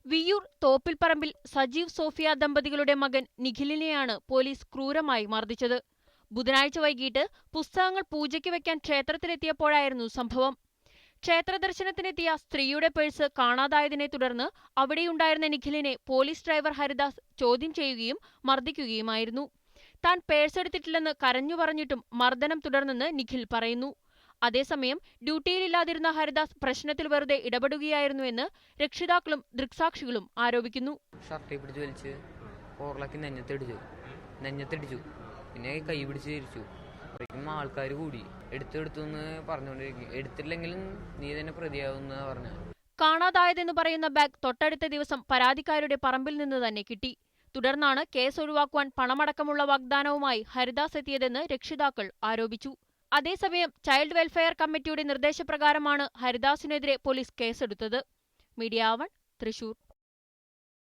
Viyyur തോപ്പിൽപ്പറമ്പിൽ Sajeev Sophia ദമ്പതികളുടെ മകൻ നിഖിലിനെയാണ് police ക്രൂരമായി മർദ്ദിച്ചത്. ബുധനാഴ്ച വൈകിട്ട് പുസ്തകങ്ങൾ പൂജയ്ക്ക് വയ്ക്കാൻ ക്ഷേത്രത്തിലെത്തിയപ്പോഴായിരുന്നു സംഭവം. ക്ഷേത്ര ദർശനത്തിനെത്തിയ സ്ത്രീയുടെ പേഴ്സ് കാണാതായതിനെ തുടർന്ന് അവിടെയുണ്ടായിരുന്ന നിഖിലിനെ പോലീസ് ഡ്രൈവർ ഹരിദാസ് ചോദ്യം ചെയ്യുകയും മർദ്ദിക്കുകയുമായിരുന്നു. താൻ പേഴ്സ് എടുത്തിട്ടില്ലെന്ന് കരഞ്ഞു പറഞ്ഞിട്ടും മർദ്ദനം തുടർന്നെന്ന് നിഖിൽ പറയുന്നു. അതേസമയം ഡ്യൂട്ടിയിലില്ലാതിരുന്ന ഹരിദാസ് പ്രശ്നത്തിൽ വെറുതെ ഇടപെടുകയായിരുന്നുവെന്ന് രക്ഷിതാക്കളും ദൃക്സാക്ഷികളും ആരോപിക്കുന്നു. ഷർട്ട് പിടിച്ച് വലിച്ച് കോർലക്കി നെഞ്ഞത്തിടിച്ചു, പിന്നെ കൈ പിടിച്ച് തിരിച്ചു. ആൾക്കാർ കൂടി എടുത്തെന്ന് പറഞ്ഞുകൊണ്ടിരിക്കും. എടുത്തില്ലെങ്കിലും നീ തന്നെ പ്രതിയാവുന്ന പറഞ്ഞ. കാണാതായതെന്ന് പറയുന്ന ബാഗ് തൊട്ടടുത്ത ദിവസം പരാതിക്കാരുടെ പറമ്പിൽ നിന്ന് തന്നെ കിട്ടി. തുടർന്നാണ് കേസ് ഒഴിവാക്കുവാൻ പണമടക്കമുള്ള വാഗ്ദാനവുമായി ഹരിദാസ് എത്തിയതെന്ന് രക്ഷിതാക്കൾ ആരോപിച്ചു. അതേസമയം ചൈൽഡ് വെൽഫെയർ കമ്മിറ്റിയുടെ നിർദ്ദേശപ്രകാരമാണ് ഹരിദാസിനെതിരെ പോലീസ് കേസെടുത്തത്. മീഡിയ 1 തൃശൂർ.